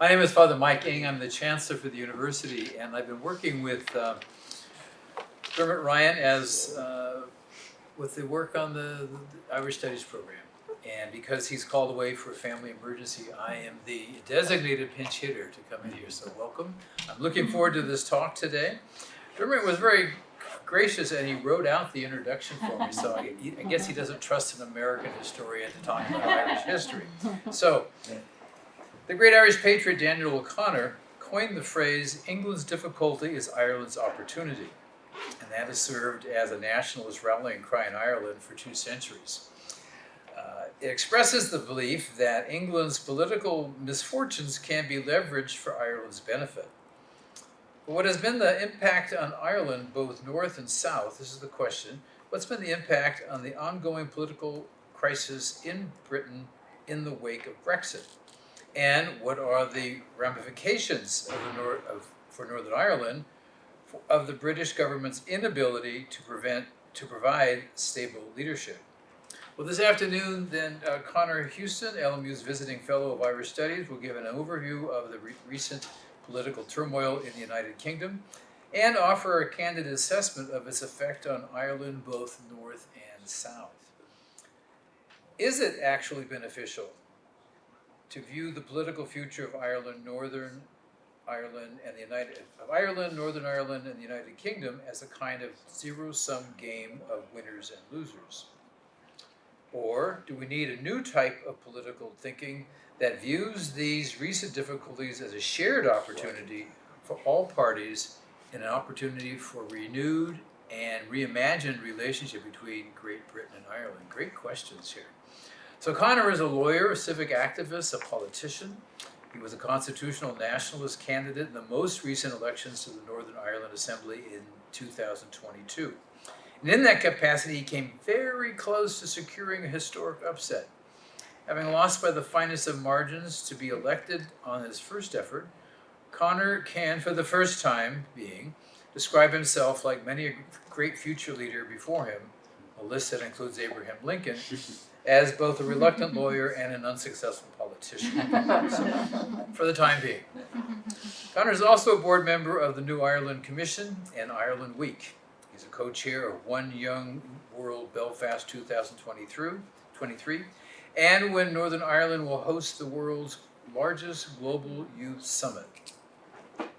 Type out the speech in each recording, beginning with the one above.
My name is Father Mike Ng. I'm the Chancellor for the University, and I've been working with Dermot Ryan with the work on the Irish Studies program. And because he's called away for a family emergency, I am the designated pinch hitter to come in here, so welcome. I'm looking forward to this talk today. Dermot was very gracious and he wrote out the introduction for me, so I guess he doesn't trust an American historian to talk about Irish history. So, the great Irish patriot Daniel O'Connor coined the phrase, "England's difficulty is Ireland's opportunity," and that has served as a nationalist rallying cry in Ireland for 2 centuries. It expresses the belief that England's political misfortunes can be leveraged for Ireland's benefit. But what has been the impact on Ireland, both north and south? This is the question. What's been the impact on the ongoing political crisis in Britain in the wake of Brexit? And what are the ramifications for Northern Ireland of the British government's inability to provide stable leadership? Well, this afternoon, then, Conor Houston, LMU's visiting fellow of Irish Studies, will give an overview of the recent political turmoil in the United Kingdom and offer a candid assessment of its effect on Ireland, both north and south. Is it actually beneficial to view the political future of Ireland, Northern Ireland, and Northern Ireland, and the United Kingdom as a kind of zero-sum game of winners and losers? Or do we need a new type of political thinking that views these recent difficulties as a shared opportunity for all parties and an opportunity for renewed and reimagined relationship between Great Britain and Ireland? Great questions here. So Conor is a lawyer, a civic activist, a politician. He was a constitutional nationalist candidate in the most recent elections to the Northern Ireland Assembly in 2022. And in that capacity, he came very close to securing a historic upset. Having lost by the finest of margins to be elected on his first effort, Conor can, for the first time describe himself like many a great future leader before him, a list that includes Abraham Lincoln, as both a reluctant lawyer and an unsuccessful politician, for the time being. Conor is also a board member of the New Ireland Commission and Ireland Week. He's a co-chair of One Young World Belfast 2023, and when Northern Ireland will host the world's largest global youth summit.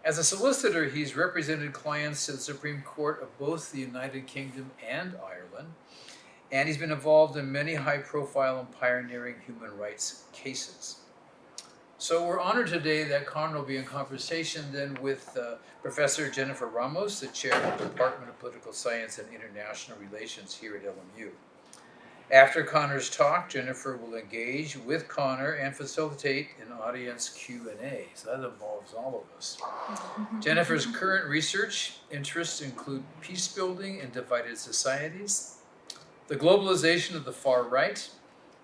As a solicitor, he's represented clients to the Supreme Court of both the United Kingdom and Ireland, and he's been involved in many high-profile and pioneering human rights cases. So we're honored today that Conor will be in conversation then with Professor Jennifer Ramos, the chair of the Department of Political Science and International Relations here at LMU. After Conor's talk, Jennifer will engage with Conor and facilitate an audience Q&A. So that involves all of us. Jennifer's current research interests include peace building in divided societies, the globalization of the far right,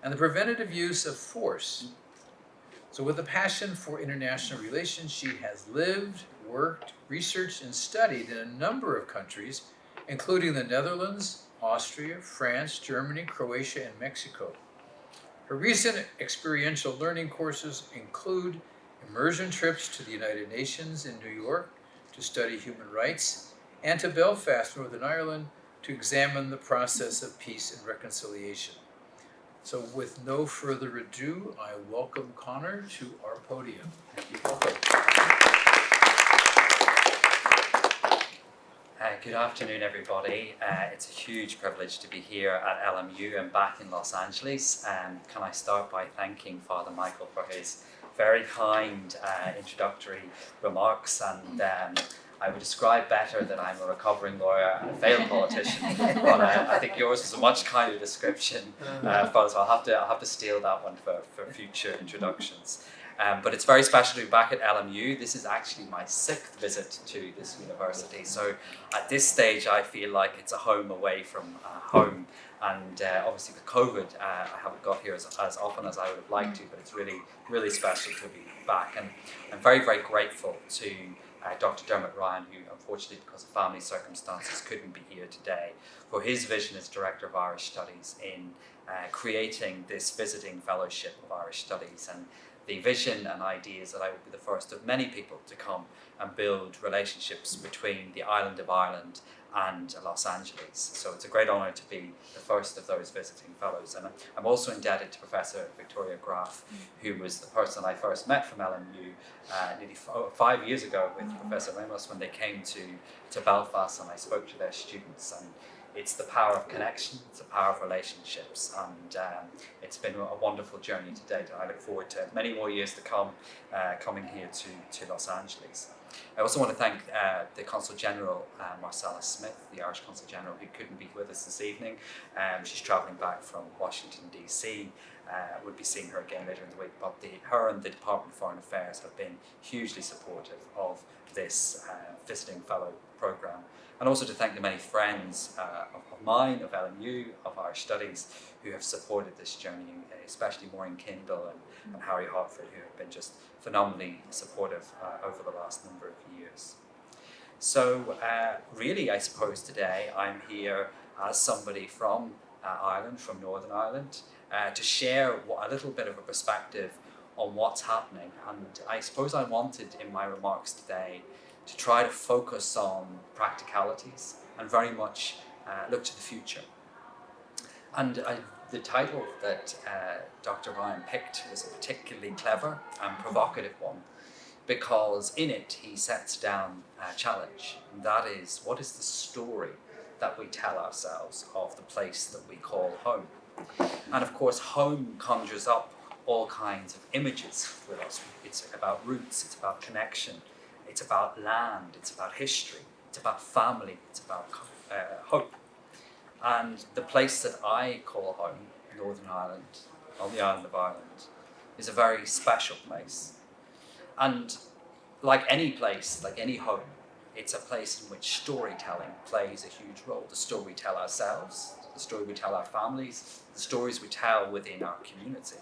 and the preventative use of force. So with a passion for international relations, she has lived, worked, researched, and studied in a number of countries, including the Netherlands, Austria, France, Germany, Croatia, and Mexico. Her recent experiential learning courses include immersion trips to the United Nations in New York to study human rights, and to Belfast, Northern Ireland, to examine the process of peace and reconciliation. So with no further ado, I welcome Conor to our podium. Welcome. Good afternoon, everybody. It's a huge privilege to be here at LMU and back in Los Angeles. Can I start by thanking Father Michael for his very kind introductory remarks, and I would describe better that I'm a recovering lawyer and a failed politician, but I think yours is a much kinder description, Father, so I'll have to steal that one for future introductions. But it's very special to be back at LMU. This is actually my 6th visit to this university, so at this stage I feel like it's a home away from home, and obviously with COVID I haven't got here as often as I would have liked to, but it's really, really special to be back, and I'm very, very grateful to Dr. Dermot Ryan, who unfortunately because of family circumstances couldn't be here today, for his vision as Director of Irish Studies in creating this visiting fellowship of Irish Studies. And the vision and idea is that I will be the first of many people to come and build relationships between the island of Ireland and Los Angeles. So it's a great honour to be the first of those visiting fellows. And I'm also indebted to Professor Victoria Graf, who was the person I first met from LMU nearly 5 years ago with Professor Ramos when they came to Belfast, and I spoke to their students. And it's the power of connection, it's the power of relationships, and it's been a wonderful journey to date. I look forward to many more years to come, coming here to Los Angeles. I also want to thank the Consul General, Marcella Smith, the Irish Consul General, who couldn't be with us this evening. She's travelling back from Washington, D.C. We'll be seeing her again later in the week, but her and the Department of Foreign Affairs have been hugely supportive of this visiting fellow programme. And also to thank the many friends of mine, of LMU, of Irish Studies, who have supported this journey, especially Maureen Kindle and Harry Hartford, who have been just phenomenally supportive over the last number of years. So really, I suppose today I'm here as somebody from Ireland, from Northern Ireland, to share a little bit of a perspective on what's happening. And I suppose I wanted in my remarks today to try to focus on practicalities and very much look to the future. And the title that Dr. Ryan picked was a particularly clever and provocative one, because in it he sets down a challenge, and that is, what is the story that we tell ourselves of the place that we call home? And of course, home conjures up all kinds of images with us. It's about roots, it's about connection, it's about land, it's about history, it's about family, it's about hope. And the place that I call home, Northern Ireland, on the island of Ireland, is a very special place. And like any place, like any home, it's a place in which storytelling plays a huge role. The story we tell ourselves, the story we tell our families, the stories we tell within our community.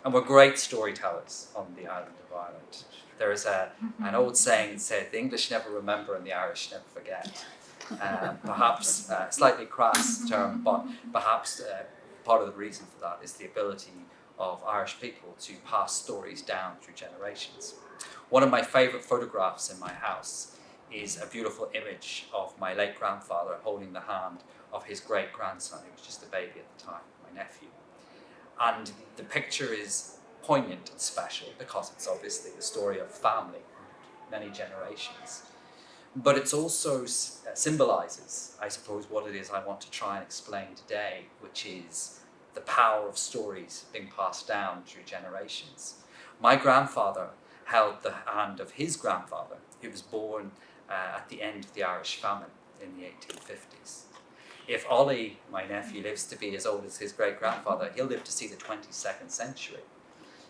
And we're great storytellers on the island of Ireland. There is an old saying that said, the English never remember and the Irish never forget. Perhaps a slightly crass term, but perhaps part of the reason for that is the ability of Irish people to pass stories down through generations. One of my favourite photographs in my house is a beautiful image of my late grandfather holding the hand of his great-grandson, who was just a baby at the time, my nephew. And the picture is poignant and special because it's obviously the story of family, many generations. But it also symbolises, I suppose, what it is I want to try and explain today, which is the power of stories being passed down through generations. My grandfather held the hand of his grandfather, who was born at the end of the Irish famine in the 1850s. If Ollie, my nephew, lives to be as old as his great-grandfather, he'll live to see the 22nd century.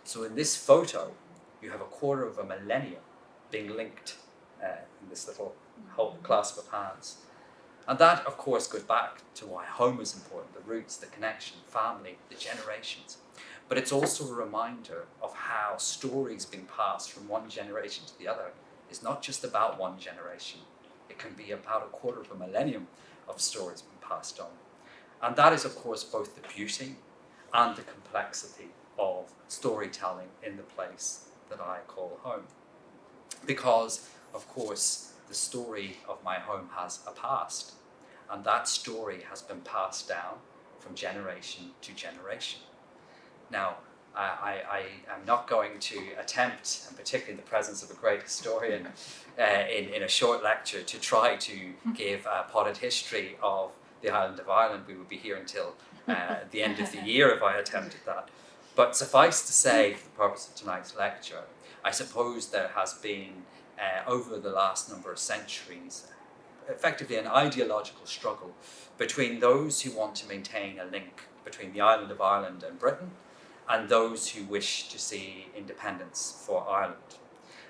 So in this photo, you have a quarter of a millennium being linked in this little whole clasp of hands. And that, of course, goes back to why home is important, the roots, the connection, family, the generations. But it's also a reminder of how stories being passed from one generation to the other is not just about one generation. It can be about a quarter of a millennium of stories being passed on. And that is, of course, both the beauty and the complexity of storytelling in the place that I call home. Because, of course, the story of my home has a past, and that story has been passed down from generation to generation. Now, I am not going to attempt, and particularly in the presence of a great historian, in a short lecture, to try to give a potted history of the island of Ireland. We would be here until the end of the year if I attempted that. But suffice to say, for the purpose of tonight's lecture, I suppose there has been, over the last number of centuries, effectively an ideological struggle between those who want to maintain a link between the island of Ireland and Britain, and those who wish to see independence for Ireland.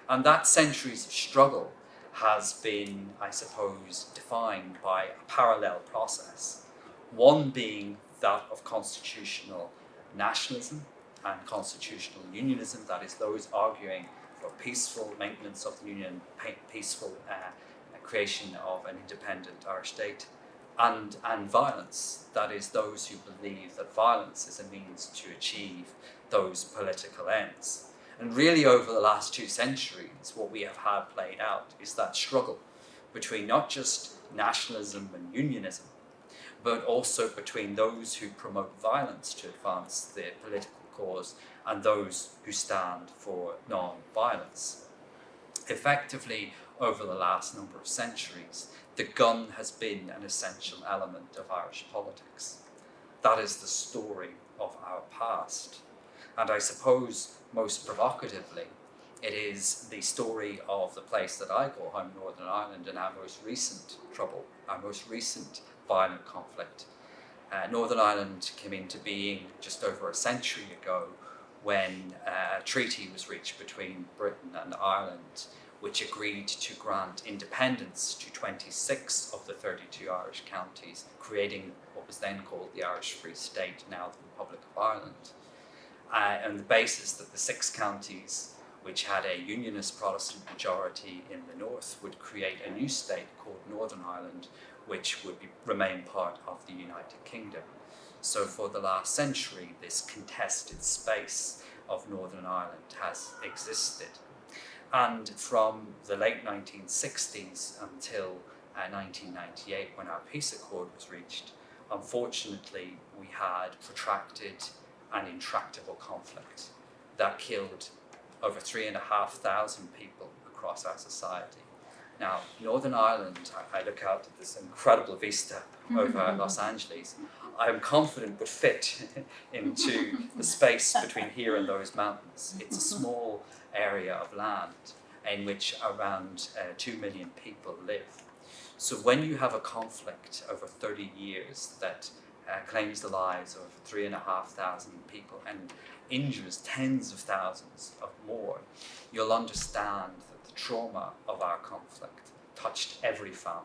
And that centuries of struggle has been, I suppose, defined by a parallel process. One being that of constitutional nationalism and constitutional unionism, that is, those arguing for peaceful maintenance of the union, peaceful creation of an independent Irish state, and violence, that is, those who believe that violence is a means to achieve those political ends. And really over the last 2 centuries, what we have had played out is that struggle between not just nationalism and unionism, but also between those who promote violence to advance their political cause and those who stand for non-violence. Effectively, over the last number of centuries, the gun has been an essential element of Irish politics. That is the story of our past. And I suppose, most provocatively, it is the story of the place that I call home, Northern Ireland, and our most recent trouble, our most recent violent conflict. Northern Ireland came into being just over a century ago when a treaty was reached between Britain and Ireland, which agreed to grant independence to 26 of the 32 Irish counties, creating what was then called the Irish Free State, now the Republic of Ireland. On the basis that the 6 counties, which had a unionist Protestant majority in the north, would create a new state called Northern Ireland, which would remain part of the United Kingdom. So for the last century, this contested space of Northern Ireland has existed. And from the late 1960s until 1998, when our peace accord was reached, unfortunately, we had protracted and intractable conflict that killed over 3,500 people across our society. Now, Northern Ireland, I look out at this incredible vista over Los Angeles. I am confident would fit into the space between here and those mountains. It's a small area of land in which around 2 million people live. So when you have a conflict over 30 years that claims the lives of 3,500 people and injures tens of thousands of more, you'll understand that the trauma of our conflict touched every family,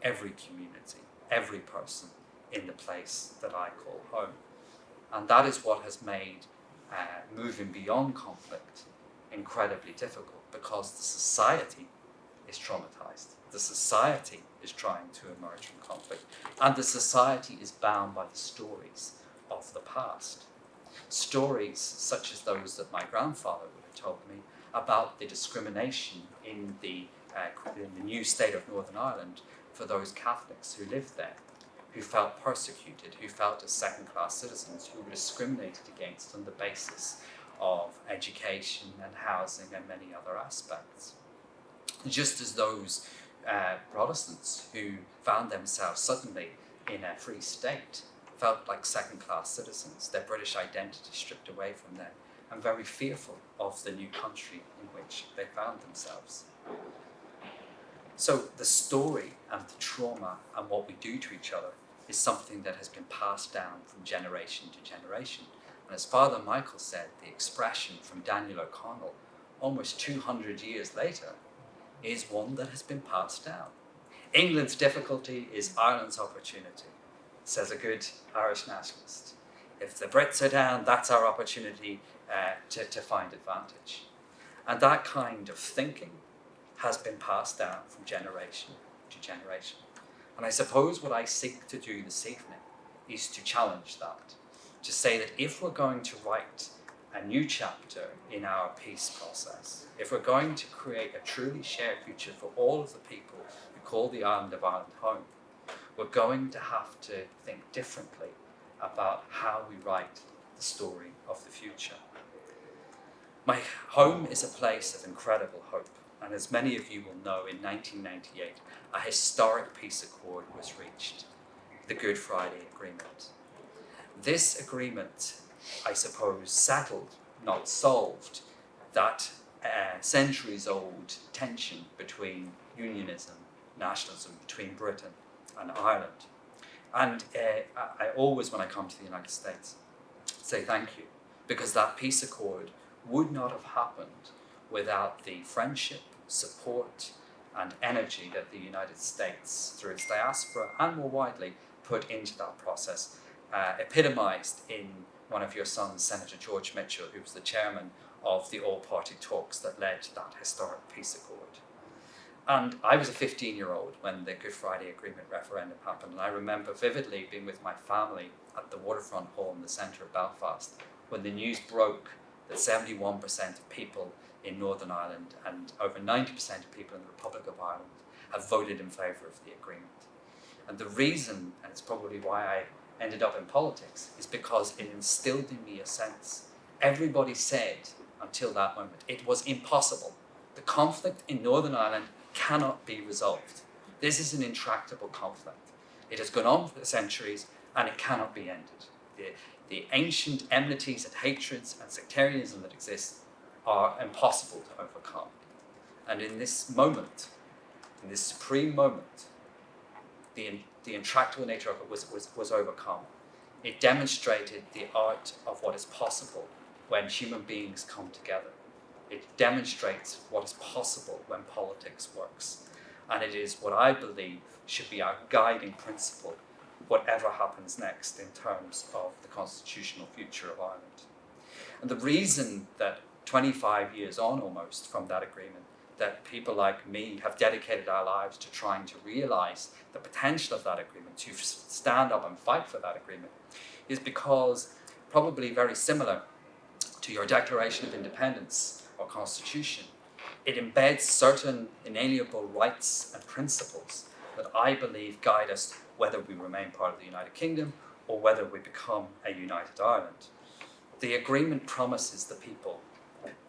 every community, every person in the place that I call home. And that is what has made moving beyond conflict incredibly difficult, because the society is traumatized. The society is trying to emerge from conflict, and the society is bound by the stories of the past. Stories such as those that my grandfather would have told me about the discrimination in the new state of Northern Ireland for those Catholics who lived there, who felt persecuted, who felt as second-class citizens, who were discriminated against on the basis of education and housing and many other aspects. Just as those Protestants who found themselves suddenly in a free state felt like second-class citizens, their British identity stripped away from them, and very fearful of the new country in which they found themselves. So the story and the trauma and what we do to each other is something that has been passed down from generation to generation. And as Father Michael said, the expression from Daniel O'Connell almost 200 years later is one that has been passed down. England's difficulty is Ireland's opportunity, says a good Irish nationalist. If the Brits are down, that's our opportunity to find advantage. And that kind of thinking has been passed down from generation to generation. And I suppose what I seek to do this evening is to challenge that, to say that if we're going to write a new chapter in our peace process, if we're going to create a truly shared future for all of the people who call the island of Ireland home, we're going to have to think differently about how we write the story of the future. My home is a place of incredible hope, and as many of you will know, in 1998, a historic peace accord was reached, the Good Friday Agreement. This agreement, I suppose, settled, not solved, that centuries-old tension between unionism, nationalism, between Britain and Ireland. And I always, when I come to the United States, say thank you, because that peace accord would not have happened without the friendship, support, and energy that the United States, through its diaspora and more widely, put into that process, epitomized in one of your sons, Senator George Mitchell, who was the chairman of the all-party talks that led to that historic peace accord. And I was a 15-year-old when the Good Friday Agreement referendum happened, and I remember vividly being with my family at the waterfront hall in the centre of Belfast when the news broke that 71% of people in Northern Ireland and over 90% of people in the Republic of Ireland have voted in favour of the agreement. And the reason, and it's probably why I ended up in politics, is because it instilled in me a sense. Everybody said until that moment it was impossible. The conflict in Northern Ireland cannot be resolved. This is an intractable conflict. It has gone on for centuries and it cannot be ended. The ancient enmities and hatreds and sectarianism that exist are impossible to overcome. And in this moment, in this supreme moment, the intractable nature of it was overcome. It demonstrated the art of what is possible when human beings come together. It demonstrates what is possible when politics works. And it is what I believe should be our guiding principle, whatever happens next in terms of the constitutional future of Ireland. And the reason that 25 years on almost from that agreement, that people like me have dedicated our lives to trying to realise the potential of that agreement, to stand up and fight for that agreement, is because, probably very similar to your Declaration of Independence or Constitution, it embeds certain inalienable rights and principles that I believe guide us whether we remain part of the United Kingdom or whether we become a united Ireland. The agreement promises the people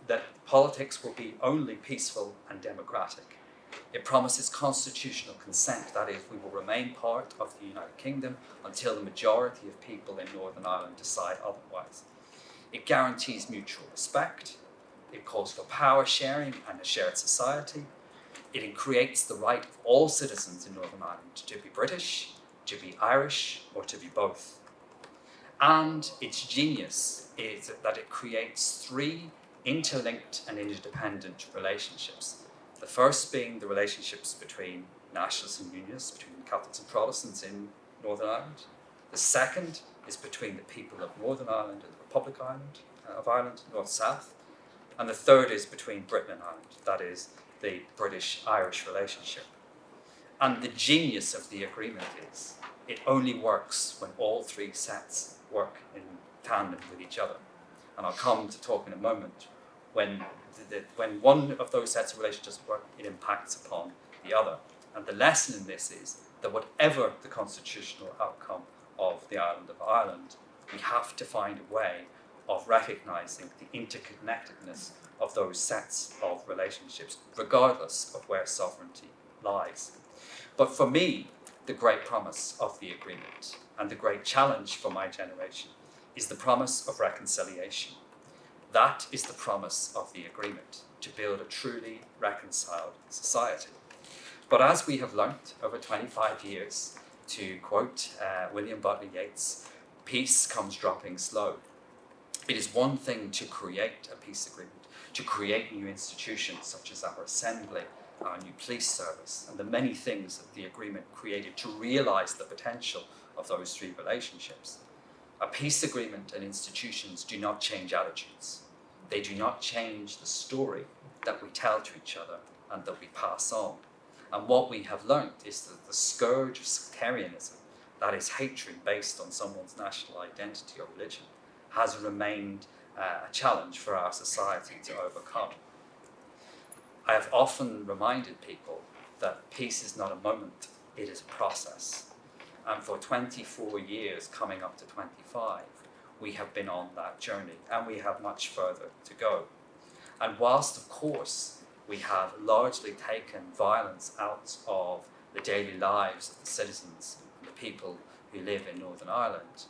that politics will be only peaceful and democratic. It promises constitutional consent, that is, we will remain part of the United Kingdom until the majority of people in Northern Ireland decide otherwise. It guarantees mutual respect. It calls for power sharing and a shared society. It creates the right of all citizens in Northern Ireland to be British, to be Irish, or to be both. And its genius is that it creates three interlinked and interdependent relationships. The first being the relationships between nationalists and unionists, between Catholics and Protestants in Northern Ireland. The second is between the people of Northern Ireland and the Republic of Ireland, North-South. And the third is between Britain and Ireland, that is, the British-Irish relationship. And the genius of the agreement is it only works when all three sets work in tandem with each other. And I'll come to talk in a moment. When one of those sets of relationships work, it impacts upon the other. And the lesson in this is that whatever the constitutional outcome of the island of Ireland, we have to find a way of recognising the interconnectedness of those sets of relationships, regardless of where sovereignty lies. But for me, the great promise of the agreement and the great challenge for my generation is the promise of reconciliation. That is the promise of the agreement, to build a truly reconciled society. But as we have learnt over 25 years, to quote William Butler Yeats, peace comes dropping slow. It is one thing to create a peace agreement, to create new institutions such as our assembly, our new police service, and the many things that the agreement created to realise the potential of those three relationships. A peace agreement and institutions do not change attitudes. They do not change the story that we tell to each other and that we pass on. And what we have learnt is that the scourge of sectarianism, that is hatred based on someone's national identity or religion, has remained a challenge for our society to overcome. I have often reminded people that peace is not a moment, it is a process. And for 24 years, coming up to 25, we have been on that journey, and we have much further to go. And whilst, of course, we have largely taken violence out of the daily lives of the citizens, the people who live in Northern Ireland,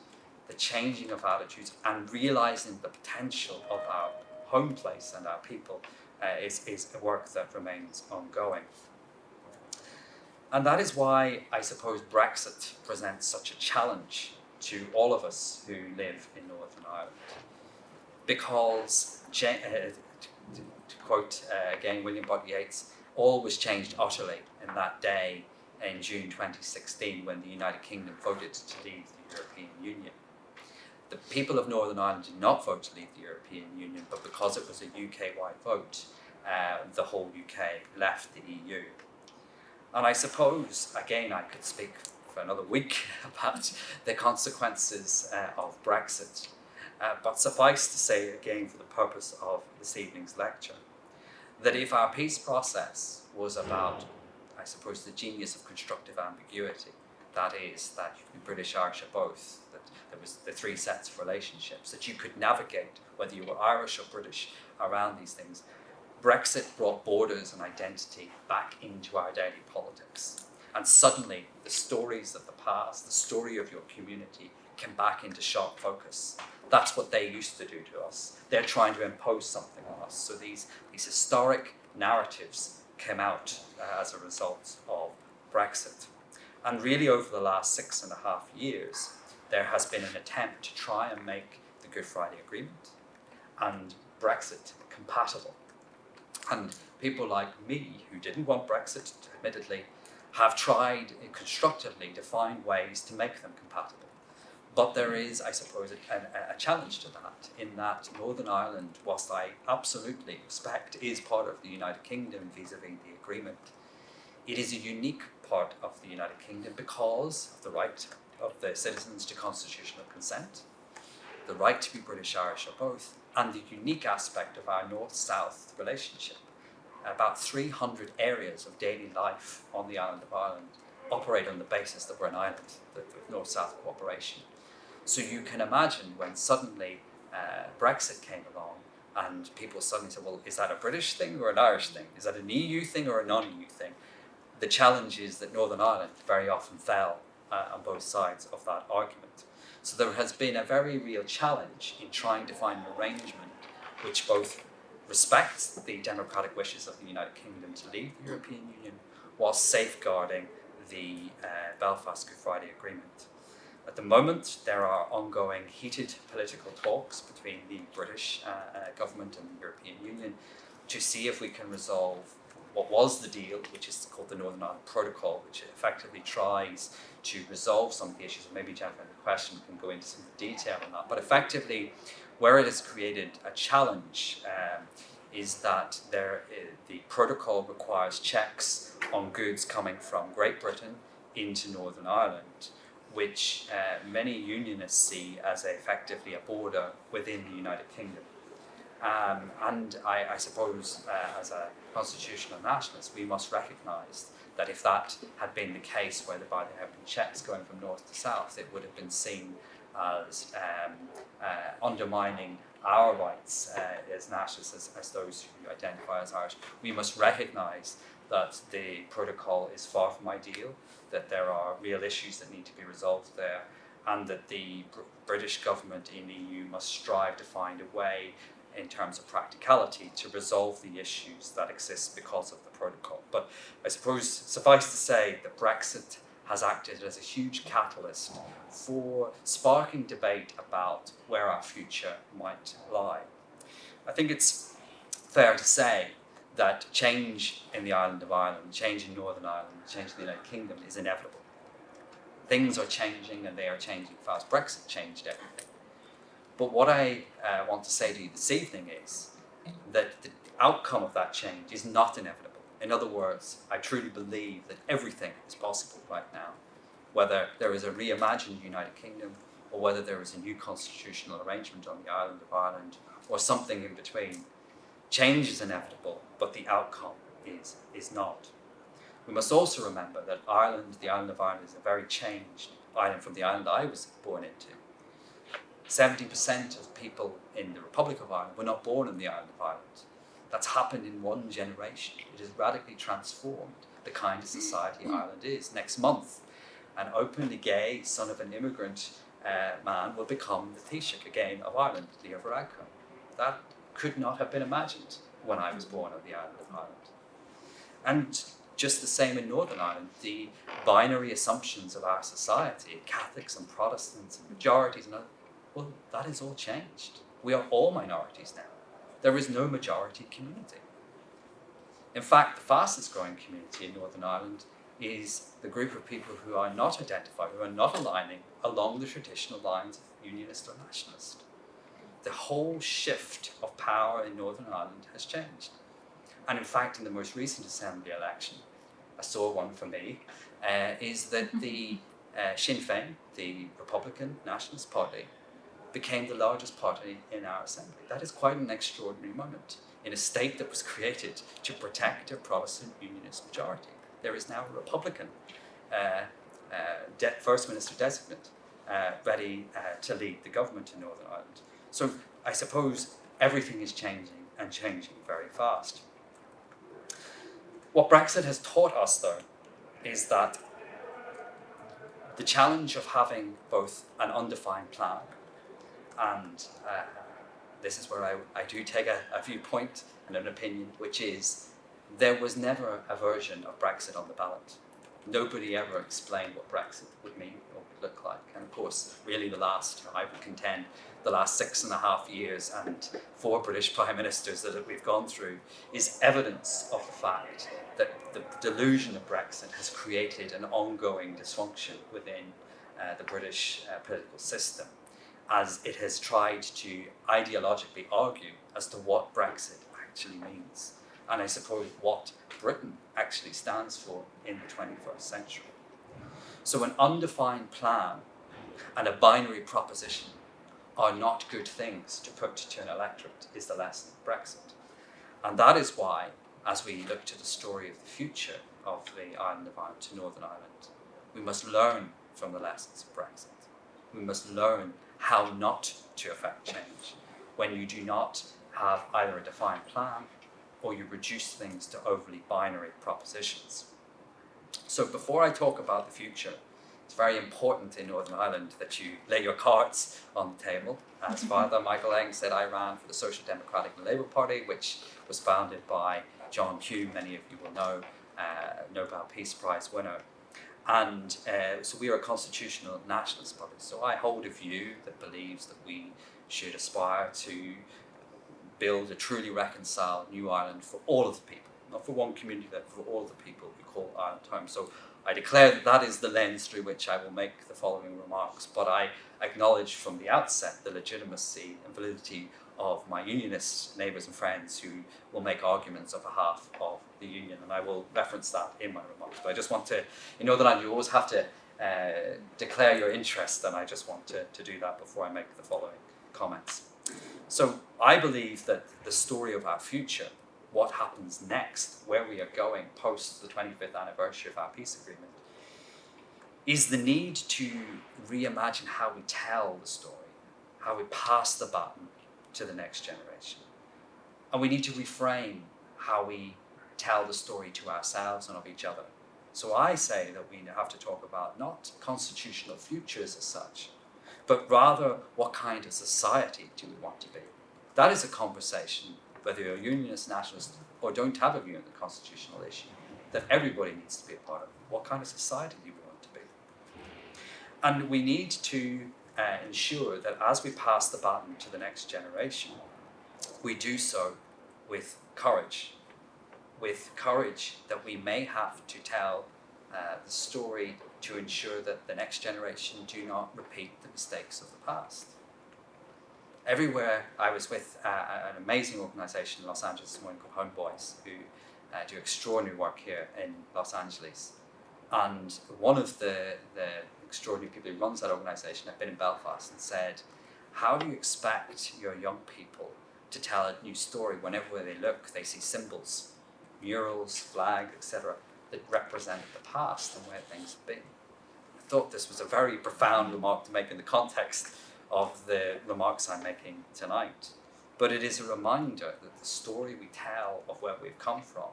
the changing of attitudes and realising the potential of our home place and our people is a work that remains ongoing. And that is why I suppose Brexit presents such a challenge to all of us who live in Northern Ireland. Because, to quote again William Butler Yeats, all was changed utterly in that day in June 2016 when the United Kingdom voted to leave the European Union. The people of Northern Ireland did not vote to leave the European Union, but because it was a UK-wide vote, the whole UK left the EU. And I suppose, again, I could speak for another week about the consequences of Brexit. But suffice to say, again, for the purpose of this evening's lecture, that if our peace process was about, I suppose, the genius of constructive ambiguity, that is, that you could be British, Irish, or both, that there was the three sets of relationships, that you could navigate, whether you were Irish or British, around these things, Brexit brought borders and identity back into our daily politics. And suddenly, the stories of the past, the story of your community, came back into sharp focus. That's what they used to do to us. They're trying to impose something on us. So these historic narratives came out as a result of Brexit. And really over the last 6.5 years, there has been an attempt to try and make the Good Friday Agreement and Brexit compatible. And people like me, who didn't want Brexit, admittedly, have tried constructively to find ways to make them compatible. But there is, I suppose, a challenge to that, in that Northern Ireland, whilst I absolutely respect, is part of the United Kingdom vis-a-vis the agreement. It is a unique part of the United Kingdom because of the right of the citizens to constitutional consent, the right to be British, Irish, or both, and the unique aspect of our north-south relationship. About 300 areas of daily life on the island of Ireland operate on the basis that we're an island, with north-south cooperation. So you can imagine when suddenly Brexit came along and people suddenly said, well, is that a British thing or an Irish thing? Is that an EU thing or a non-EU thing? The challenge is that Northern Ireland very often fell on both sides of that argument. So there has been a very real challenge in trying to find an arrangement which both respects the democratic wishes of the United Kingdom to leave the European Union while safeguarding the Belfast Good Friday Agreement. At the moment, there are ongoing heated political talks between the British government and the European Union to see if we can resolve what was the deal, which is called the Northern Ireland Protocol, which effectively tries to resolve some of the issues. Maybe Jeff, in the question, can go into some detail on that. But effectively, where it has created a challenge is that the protocol requires checks on goods coming from Great Britain into Northern Ireland, which many unionists see as effectively a border within the United Kingdom. And I suppose as a constitutional nationalist, we must recognise that if that had been the case, whereby there have been checks going from north to south, it would have been seen as undermining our rights as nationalists, as those who identify as Irish. We must recognise that the protocol is far from ideal, that there are real issues that need to be resolved there, and that the British government in the EU must strive to find a way in terms of practicality to resolve the issues that exist because of the protocol. But I suppose suffice to say that Brexit has acted as a huge catalyst for sparking debate about where our future might lie. I think it's fair to say that change in the island of Ireland, change in Northern Ireland, change in the United Kingdom is inevitable. Things are changing and they are changing fast. Brexit changed everything. But what I want to say to you this evening is that the outcome of that change is not inevitable. In other words, I truly believe that everything is possible right now, whether there is a reimagined United Kingdom or whether there is a new constitutional arrangement on the island of Ireland or something in between. Change is inevitable, but the outcome is not. We must also remember that Ireland, the island of Ireland, is a very changed island from the island I was born into. 70% of people in the Republic of Ireland were not born in the island of Ireland. That's happened in one generation. It has radically transformed the kind of society Ireland is. Next month, an openly gay son of an immigrant man will become the Taoiseach again of Ireland, Leo Varadkar. That could not have been imagined when I was born on the island of Ireland. And just the same in Northern Ireland, the binary assumptions of our society, Catholics and Protestants and majorities and others, well, that is all changed. We are all minorities now. There is no majority community. In fact, the fastest growing community in Northern Ireland is the group of people who are not identified, who are not aligning along the traditional lines of unionist or nationalist. The whole shift of power in Northern Ireland has changed. And in fact, in the most recent Assembly election, I saw one for me, is that the Sinn Féin, the Republican Nationalist Party, became the largest party in our assembly. That is quite an extraordinary moment in a state that was created to protect a Protestant unionist majority. There is now a Republican First Minister designate ready to lead the government in Northern Ireland. So I suppose everything is changing and changing very fast. What Brexit has taught us, though, is that the challenge of having both an undefined plan and this is where I do take a viewpoint and an opinion, which is there was never a version of Brexit on the ballot. Nobody ever explained what Brexit would mean or would look like. And of course, really I would contend, the last 6.5 years and 4 British Prime Ministers that we've gone through is evidence of the fact that the delusion of Brexit has created an ongoing dysfunction within the British political system, as it has tried to ideologically argue as to what Brexit actually means, and I suppose what Britain actually stands for in the 21st century. So an undefined plan and a binary proposition are not good things to put to an electorate, is the lesson of Brexit. And that is why, as we look to the story of the future of the island of Ireland to Northern Ireland, we must learn from the lessons of Brexit. We must learn how not to affect change when you do not have either a defined plan or you reduce things to overly binary propositions. So before I talk about the future, it's very important in Northern Ireland that you lay your cards on the table. As Father Michael Eng said, I ran for the Social Democratic and Labour Party, which was founded by John Hume, many of you will know, Nobel Peace Prize winner. And so we are a constitutional nationalist party. So I hold a view that believes that we should aspire to build a truly reconciled new Ireland for all of the people, not for one community, but for all of the people who call Ireland home. So I declare that that is the lens through which I will make the following remarks, but I acknowledge from the outset the legitimacy and validity of my unionist neighbours and friends who will make arguments on behalf of the union, and I will reference that in my remarks. But I just want to, in Northern Ireland, you always have to declare your interest, and I just want to do that before I make the following comments. So I believe that the story of our future, what happens next, where we are going post the 25th anniversary of our peace agreement, is the need to reimagine how we tell the story, how we pass the baton to the next generation. And we need to reframe how we tell the story to ourselves and of each other. So I say that we have to talk about not constitutional futures as such, but rather what kind of society do we want to be. That is a conversation, whether you're a unionist, nationalist, or don't have a view on the constitutional issue, that everybody needs to be a part of. What kind of society do we want to be? And we need to ensure that as we pass the baton to the next generation, we do so with courage that we may have to tell the story to ensure that the next generation do not repeat the mistakes of the past. Everywhere I was with an amazing organisation in Los Angeles this morning called Homeboys, who do extraordinary work here in Los Angeles. And one of the extraordinary people who runs that organisation had been in Belfast and said, how do you expect your young people to tell a new story whenever they look, they see symbols, murals, flag, etc., that represent the past and where things have been? I thought this was a very profound remark to make in the context of the remarks I'm making tonight. But it is a reminder that the story we tell of where we've come from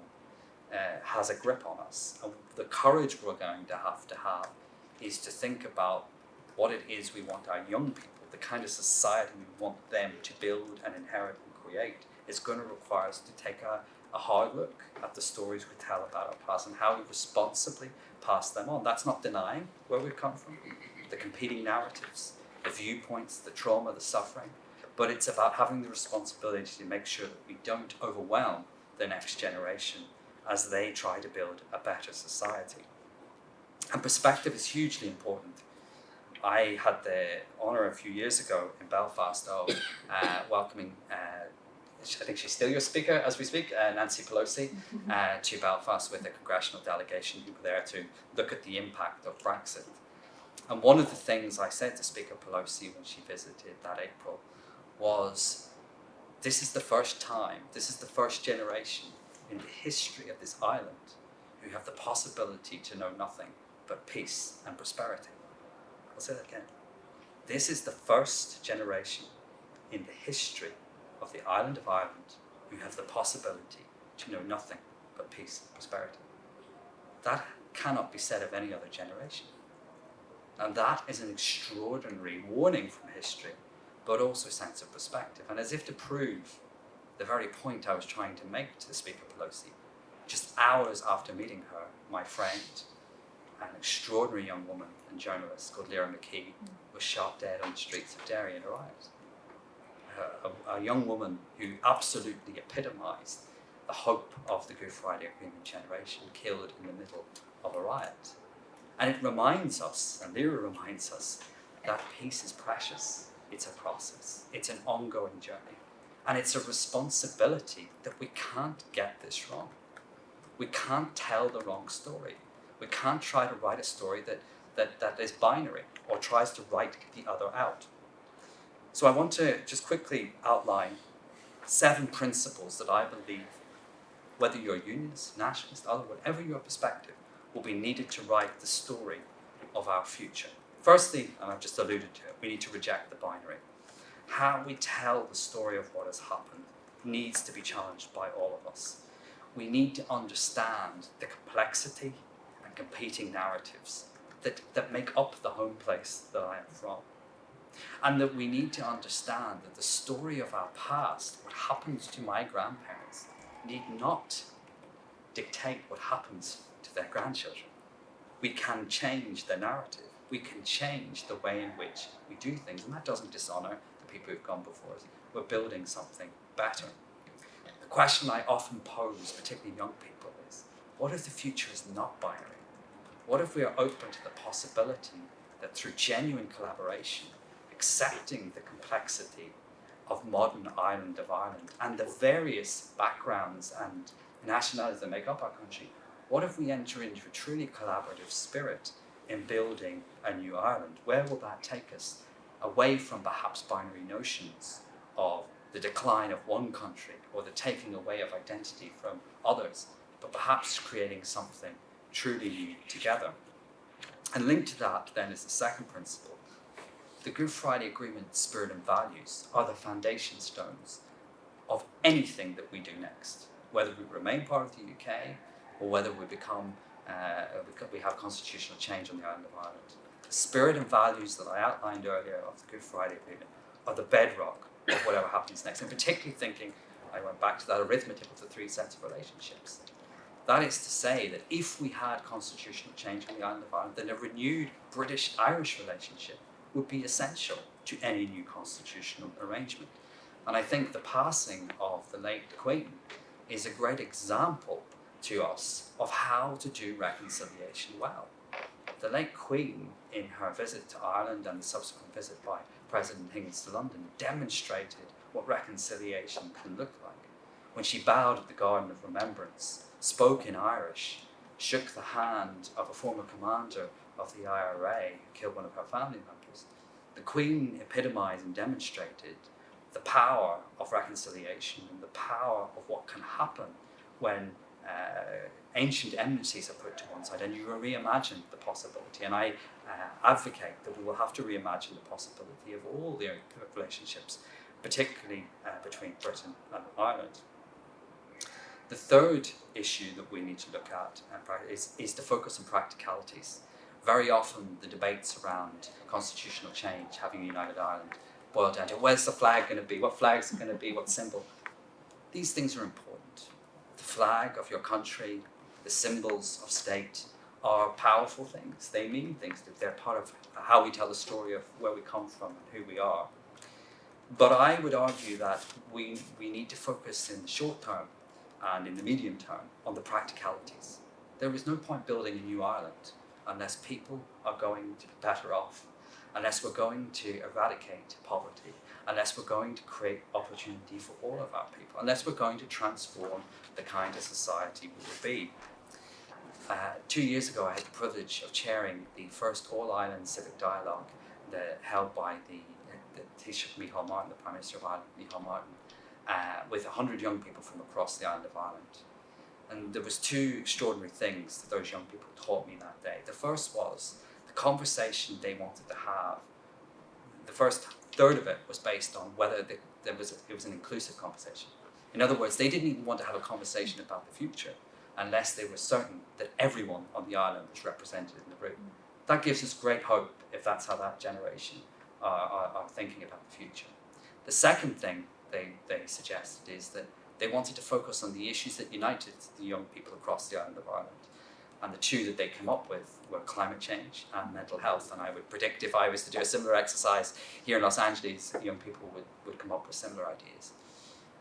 has a grip on us. And the courage we're going to have is to think about what it is we want our young people, the kind of society we want them to build and inherit and create. It's going to require us to take a hard look at the stories we tell about our past and how we responsibly pass them on. That's not denying where we've come from, the competing narratives, the viewpoints, the trauma, the suffering, but it's about having the responsibility to make sure that we don't overwhelm the next generation as they try to build a better society. And perspective is hugely important. I had the honour a few years ago in Belfast of welcoming, I think she's still your speaker as we speak, Nancy Pelosi, to Belfast with a congressional delegation who were there to look at the impact of Brexit. And one of the things I said to Speaker Pelosi when she visited that April was, this is the first time, this is the first generation in the history of this island who have the possibility to know nothing but peace and prosperity. I'll say that again. This is the first generation in the history of the island of Ireland who have the possibility to know nothing but peace and prosperity. That cannot be said of any other generation. And that is an extraordinary warning from history, but also a sense of perspective. And as if to prove the very point I was trying to make to the Speaker Pelosi, just hours after meeting her, my friend, an extraordinary young woman and journalist called Lyra McKee, was shot dead on the streets of Derry in a riot. A young woman who absolutely epitomised the hope of the Good Friday Agreement generation, killed in the middle of a riot. And it reminds us, and Lyra reminds us, that peace is precious. It's a process. It's an ongoing journey. And it's a responsibility that we can't get this wrong. We can't tell the wrong story. We can't try to write a story that is binary or tries to write the other out. So I want to just quickly outline 7 principles that I believe, whether you're unionist, nationalist, other, whatever your perspective, will be needed to write the story of our future. Firstly, and I've just alluded to it, we need to reject the binary. How we tell the story of what has happened needs to be challenged by all of us. We need to understand the complexity and competing narratives that make up the home place that I am from. And that we need to understand that the story of our past, what happens to my grandparents, need not dictate what happens to their grandchildren. We can change the narrative. We can change the way in which we do things, and that doesn't dishonour the people who've gone before us. We're building something better. The question I often pose, particularly young people, is, what if the future is not binary? What if we are open to the possibility that through genuine collaboration, accepting the complexity of modern island of Ireland and the various backgrounds and nationalities that make up our country, what if we enter into a truly collaborative spirit in building a new Ireland? Where will that take us? Away from perhaps binary notions of the decline of one country or the taking away of identity from others, but perhaps creating something truly new together. And linked to that then is the second principle. The Good Friday Agreement spirit and values are the foundation stones of anything that we do next, whether we remain part of the UK or whether we become, we have constitutional change on the island of Ireland. The spirit and values that I outlined earlier of the Good Friday Agreement are the bedrock of whatever happens next, and particularly thinking, I went back to that arithmetic of the 3 sets of relationships. That is to say that if we had constitutional change on the island of Ireland, then a renewed British-Irish relationship would be essential to any new constitutional arrangement. And I think the passing of the late Queen is a great example to us of how to do reconciliation well. The late Queen, in her visit to Ireland and the subsequent visit by President Higgins to London, demonstrated what reconciliation can look like. When she bowed at the Garden of Remembrance, spoke in Irish, shook the hand of a former commander of the IRA who killed one of her family members, the Queen epitomised and demonstrated the power of reconciliation and the power of what can happen when ancient enmities are put to one side and you reimagine the possibility. And I advocate that we will have to reimagine the possibility of all the relationships, particularly between Britain and Ireland. The third issue that we need to look at is the focus on practicalities. Very often the debates around constitutional change, having a united Ireland, boil down to where's the flag going to be, what flag's it going to be, what symbol. These things are important. The flag of your country, the symbols of state are powerful things. They mean things. They're part of how we tell the story of where we come from and who we are. But I would argue that we need to focus in the short term and in the medium term on the practicalities. There is no point building a new Ireland unless people are going to be better off, unless we're going to eradicate poverty, unless we're going to create opportunity for all of our people, unless we're going to transform the kind of society we will be. 2 years ago, I had the privilege of chairing the first All-Ireland Civic Dialogue held by the Taoiseach Micheál Martin, the Prime Minister of Ireland, Micheál Martin, with 100 young people from across the island of Ireland. And there was two extraordinary things that those young people taught me that day. The first was the conversation they wanted to have. The first third of it was based on whether it was an inclusive conversation. In other words, they didn't even want to have a conversation about the future unless they were certain that everyone on the island was represented in the room. That gives us great hope if that's how that generation are thinking about the future. The second thing they suggested is that they wanted to focus on the issues that united the young people across the island of Ireland. And the two that they came up with were climate change and mental health. And I would predict if I was to do a similar exercise here in Los Angeles, young people would come up with similar ideas.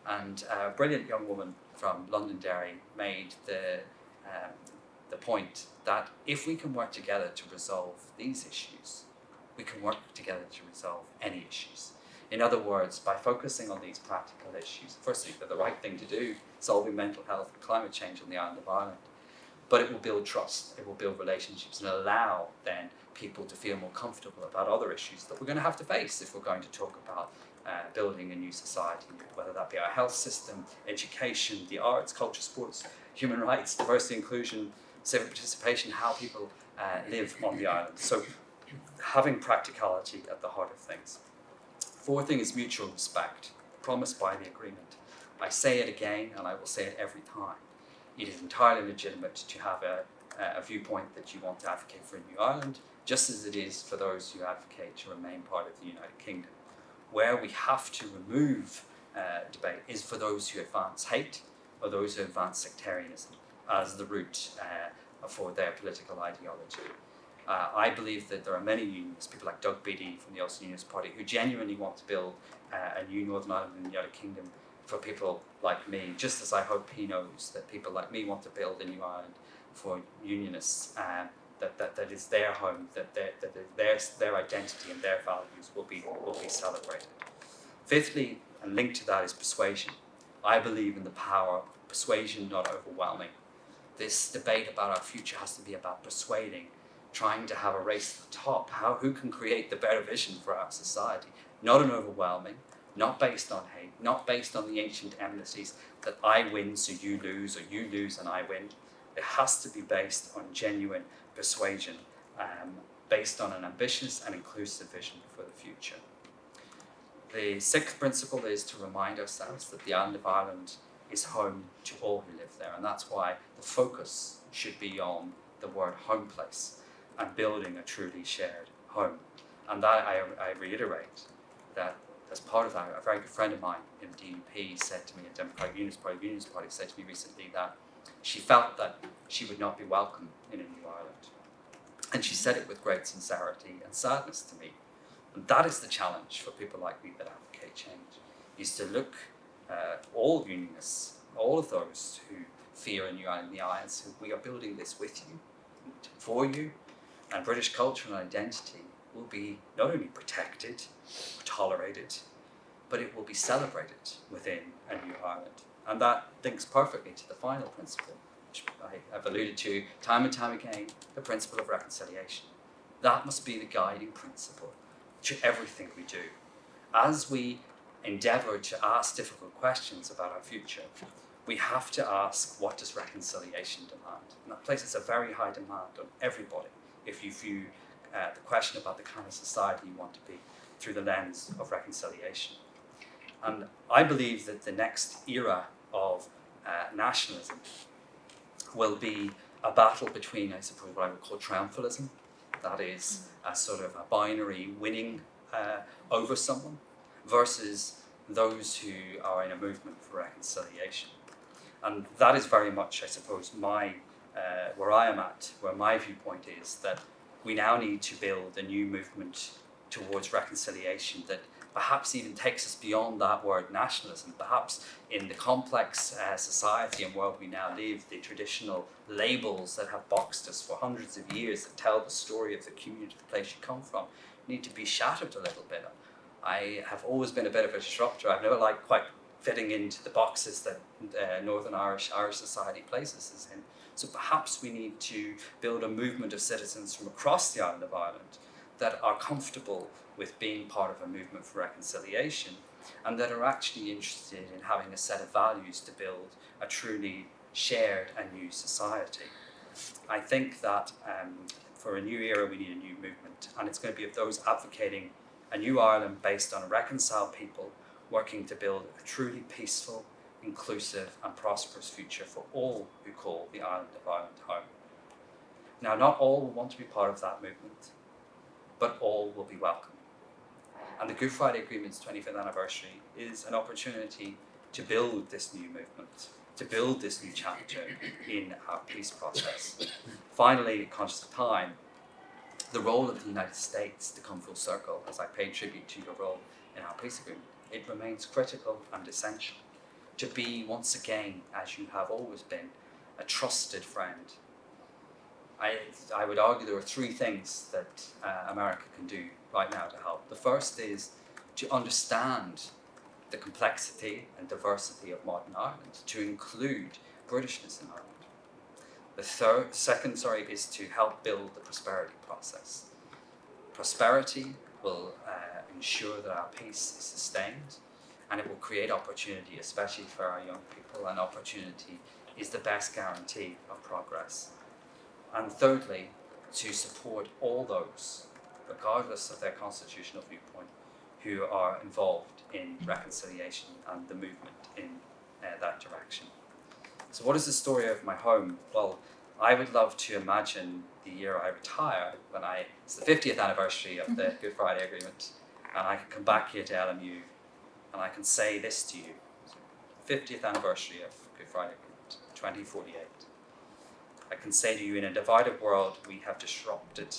And a brilliant young woman from Londonderry made the point that if we can work together to resolve these issues, we can work together to resolve any issues. In other words, by focusing on these practical issues, firstly, they're the right thing to do, solving mental health and climate change on the island of Ireland, but it will build trust, it will build relationships and allow then people to feel more comfortable about other issues that we're going to have to face if we're going to talk about building a new society, whether that be our health system, education, the arts, culture, sports, human rights, diversity, inclusion, civic participation, how people live on the island. So having practicality at the heart of things. Fourth thing is mutual respect, promised by the agreement. I say it again, and I will say it every time. It is entirely legitimate to have a viewpoint that you want to advocate for a new Ireland, just as it is for those who advocate to remain part of the United Kingdom. Where we have to remove debate is for those who advance hate or those who advance sectarianism as the route for their political ideology. I believe that there are many unionists, people like Doug Beattie from the Ulster Unionist Party, who genuinely want to build a new Northern Ireland and the United Kingdom for people like me, just as I hope he knows that people like me want to build a new Ireland for unionists, that is their home, that their identity and their values will be celebrated. Fifthly, and linked to that, is persuasion. I believe in the power of persuasion, not overwhelming. This debate about our future has to be about persuading, trying to have a race to the top, who can create the better vision for our society, not an overwhelming, not based on hate, not based on the ancient enmities that I win so you lose, or you lose and I win. It has to be based on genuine persuasion, based on an ambitious and inclusive vision for the future. The sixth principle is to remind ourselves that the island of Ireland is home to all who live there, and that's why the focus should be on the word home place and building a truly shared home. And that I reiterate that as part of that, a very good friend of mine in the DUP said to me, a Democratic Unionist Party said to me recently that she felt that she would not be welcome in a new Ireland. And she said it with great sincerity and sadness to me. And that is the challenge for people like me that advocate change, is to look all unionists, all of those who fear a new Ireland in the eye and say, we are building this with you, for you, and British culture and identity will be not only protected or tolerated, but it will be celebrated within a new Ireland. And that links perfectly to the final principle, which I have alluded to time and time again, the principle of reconciliation. That must be the guiding principle to everything we do. As we endeavour to ask difficult questions about our future, we have to ask, what does reconciliation demand? And that places a very high demand on everybody if you view the question about the kind of society you want to be through the lens of reconciliation. And I believe that the next era of nationalism will be a battle between, I suppose, what I would call triumphalism, that is a sort of a binary winning over someone, versus those who are in a movement for reconciliation. And that is very much, I suppose, where I am at, where my viewpoint is that we now need to build a new movement towards reconciliation that perhaps even takes us beyond that word nationalism. Perhaps in the complex society and world we now live, the traditional labels that have boxed us for hundreds of years that tell the story of the community, the place you come from, need to be shattered a little bit. I have always been a bit of a disruptor. I've never liked quite fitting into the boxes that Northern Irish society places us in. So perhaps we need to build a movement of citizens from across the island of Ireland that are comfortable with being part of a movement for reconciliation, and that are actually interested in having a set of values to build a truly shared and new society. I think that for a new era we need a new movement, and it's going to be of those advocating a new Ireland based on a reconciled people working to build a truly peaceful, inclusive and prosperous future for all who call the island of Ireland home. Now, not all will want to be part of that movement, but all will be welcome. And the Good Friday Agreement's 25th anniversary is an opportunity to build this new movement, to build this new chapter in our peace process. Finally, conscious of time, the role of the United States to come full circle, as I pay tribute to your role in our peace agreement, it remains critical and essential to be, once again, as you have always been, a trusted friend. I would argue there are three things that America can do right now to help. The first is to understand the complexity and diversity of modern Ireland, to include Britishness in Ireland. The second is to help build the prosperity process. Prosperity will ensure that our peace is sustained, and it will create opportunity, especially for our young people, and opportunity is the best guarantee of progress. And thirdly, to support all those, regardless of their constitutional viewpoint, who are involved in reconciliation and the movement in that direction. So what is the story of my home? Well, I would love to imagine the year I retire, when it's the 50th anniversary of the Good Friday Agreement, and I can come back here to LMU and I can say this to you: 50th anniversary of Good Friday Agreement, 2048. I can say to you, in a divided world, we have disrupted,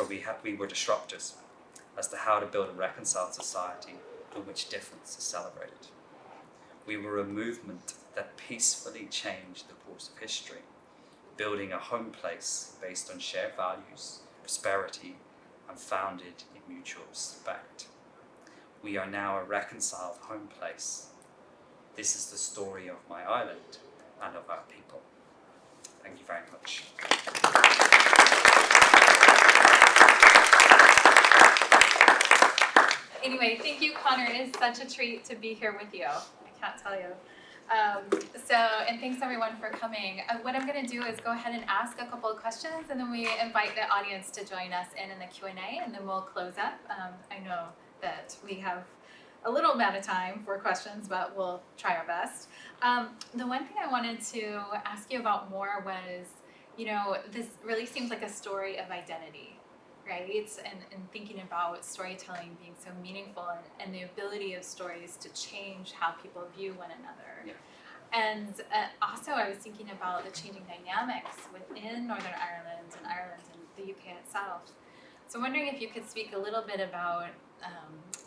we were disruptors as to how to build a reconciled society in which difference is celebrated. We were a movement that peacefully changed the course of history, building a home place based on shared values, prosperity, and founded in mutual respect. We are now a reconciled home place. This is the story of my island and of our people. Thank you very much. Anyway, thank you, Conor. It is such a treat to be here with you. I can't tell you. And thanks everyone for coming. What I'm going to do is go ahead and ask a couple of questions, and then we invite the audience to join us in the Q&A, and then we'll close up. I know that we have a little amount of time for questions, but we'll try our best. The one thing I wanted to ask you about more was, this really seems like a story of identity, right? And thinking about storytelling being so meaningful, and the ability of stories to change how people view one another. Yeah. And also I was thinking about the changing dynamics within Northern Ireland and the UK itself. So I'm wondering if you could speak a little bit about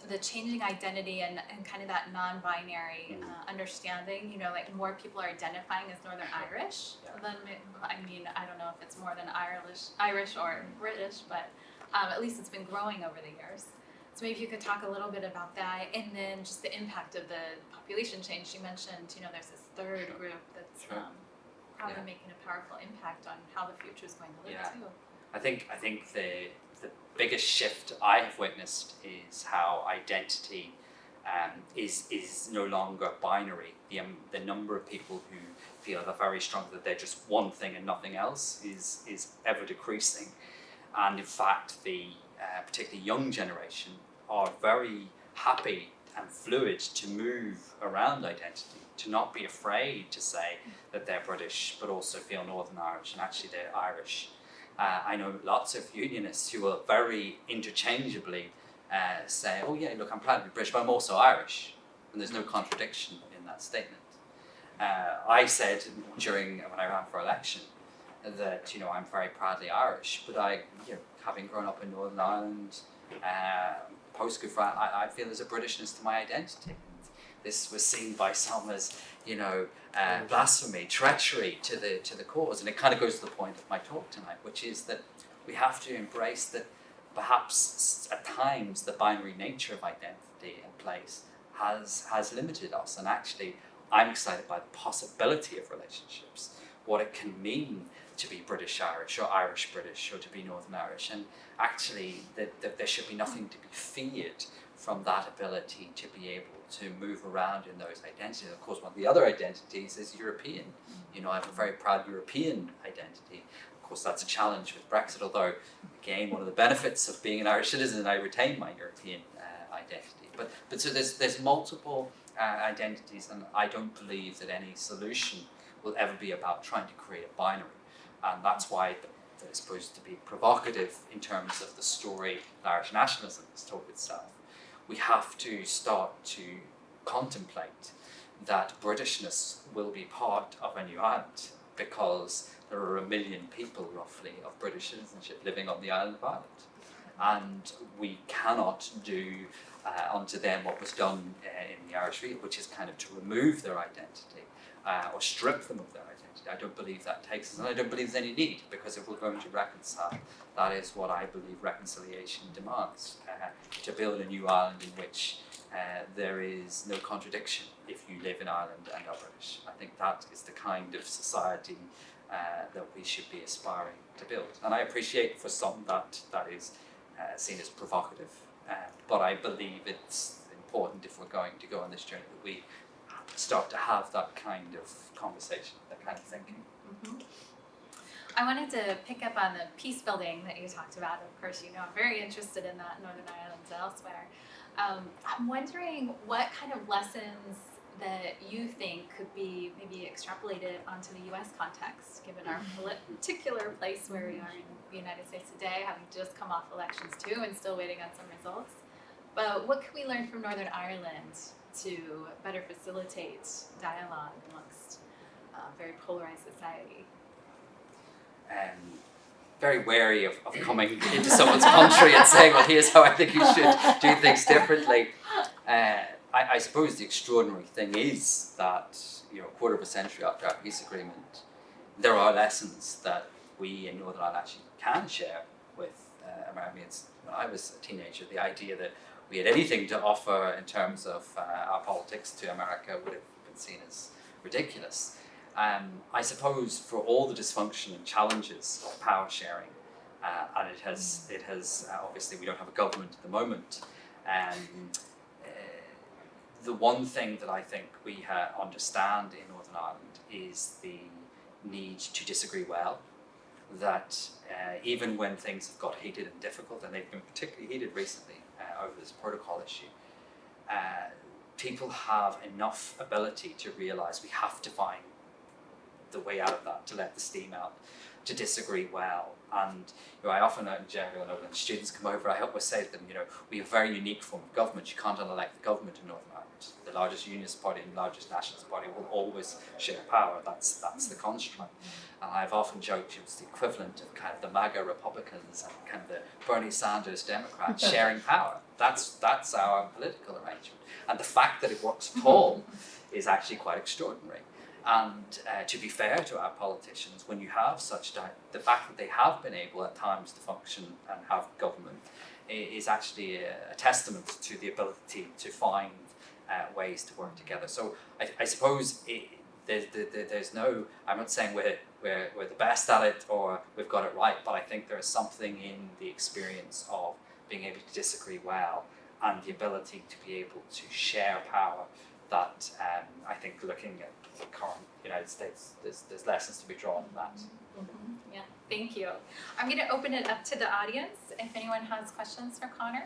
the changing identity and kind of that non-binary understanding. Like more people are identifying as Northern Irish than, I don't know if it's more than Irish or British, but at least it's been growing over the years. So maybe you could talk a little bit about that, and then just the impact of the population change. You mentioned, there's this third group that's probably making a powerful impact on how the future is going to look too. I think the biggest shift I have witnessed is how identity is no longer binary. The number of people who feel very strong that they're just one thing and nothing else is ever decreasing. And in fact, the particularly young generation are very happy and fluid to move around identity, to not be afraid to say that they're British, but also feel Northern Irish, and actually they're Irish. I know lots of unionists who will very interchangeably say, oh yeah, look, I'm proud to be British, but I'm also Irish. And there's no contradiction in that statement. I said when I ran for election that, I'm very proudly Irish, but having grown up in Northern Ireland, post-Good Friday, I feel there's a Britishness to my identity. And this was seen by some as, blasphemy, treachery to the cause. And it kind of goes to the point of my talk tonight, which is that we have to embrace that perhaps at times the binary nature of identity and place has limited us. And actually, I'm excited by the possibility of relationships what it can mean to be British Irish or Irish British or to be Northern Irish, and actually that there should be nothing to be feared from that ability to be able to move around in those identities. Of course, one of the other identities is European. You know, I have a very proud European identity. Of course, that's a challenge with Brexit, although, again, one of the benefits of being an Irish citizen, I retain my European identity. But so there's multiple identities, and I don't believe that any solution will ever be about trying to create a binary. And that's why that is supposed to be provocative in terms of the story that Irish nationalism has told itself. We have to start to contemplate that Britishness will be part of a new Ireland, because there are 1 million people, roughly, of British citizenship living on the island of Ireland. And we cannot do unto them what was done in the Irish Real, which is kind of to remove their identity or strip them of their identity. I don't believe that takes us, and I don't believe there's any need, because if we're going to reconcile, that is what I believe reconciliation demands, to build a new Ireland in which there is no contradiction if you live in Ireland and are British. I think that is the kind of society that we should be aspiring to build. And I appreciate for some that is seen as provocative, but I believe it's important, if we're going to go on this journey, that we start to have that kind of conversation, that kind of thinking. Mm-hmm. I wanted to pick up on the peace building that you talked about. Of course, you know, I'm very interested in that in Northern Ireland and elsewhere. I'm wondering what kind of lessons that you think could be maybe extrapolated onto the U.S. context, given our particular place where we are in the United States today, having just come off elections too and still waiting on some results. But what can we learn from Northern Ireland to better facilitate dialogue amongst a very polarized society? Very wary of coming into someone's country and saying, well, here's how I think you should do things differently. I suppose the extraordinary thing is that, you know, a quarter of a century after our peace agreement, there are lessons that we in Northern Ireland actually can share with Americans. When I was a teenager, the idea that we had anything to offer in terms of our politics to America would have been seen as ridiculous. I suppose for all the dysfunction and challenges of power sharing, and it has obviously we don't have a government at the moment, the one thing that I think we understand in Northern Ireland is the need to disagree well, that even when things have got heated and difficult, and they've been particularly heated recently over this protocol issue, people have enough ability to realise we have to find the way out of that, to let the steam out, to disagree well. And you know, I often in general, when students come over, I always say to them, you know, we have a very unique form of government. You can't unelect the government in Northern Ireland. The largest unionist party and the largest nationalist party will always share power. That's the construct. And I've often joked it was the equivalent of kind of the MAGA Republicans and kind of the Bernie Sanders Democrats sharing power. That's our political arrangement. And the fact that it works at all is actually quite extraordinary. And to be fair to our politicians, when you have such the fact that they have been able at times to function and have government is actually a testament to the ability to find ways to work together. So I suppose there's no, I'm not saying we're the best at it or we've got it right, but I think there is something in the experience of being able to disagree well and the ability to be able to share power that I think looking at the current United States, there's lessons to be drawn from that. Mm-hmm. Yeah, thank you. I'm going to open it up to the audience if anyone has questions for Conor.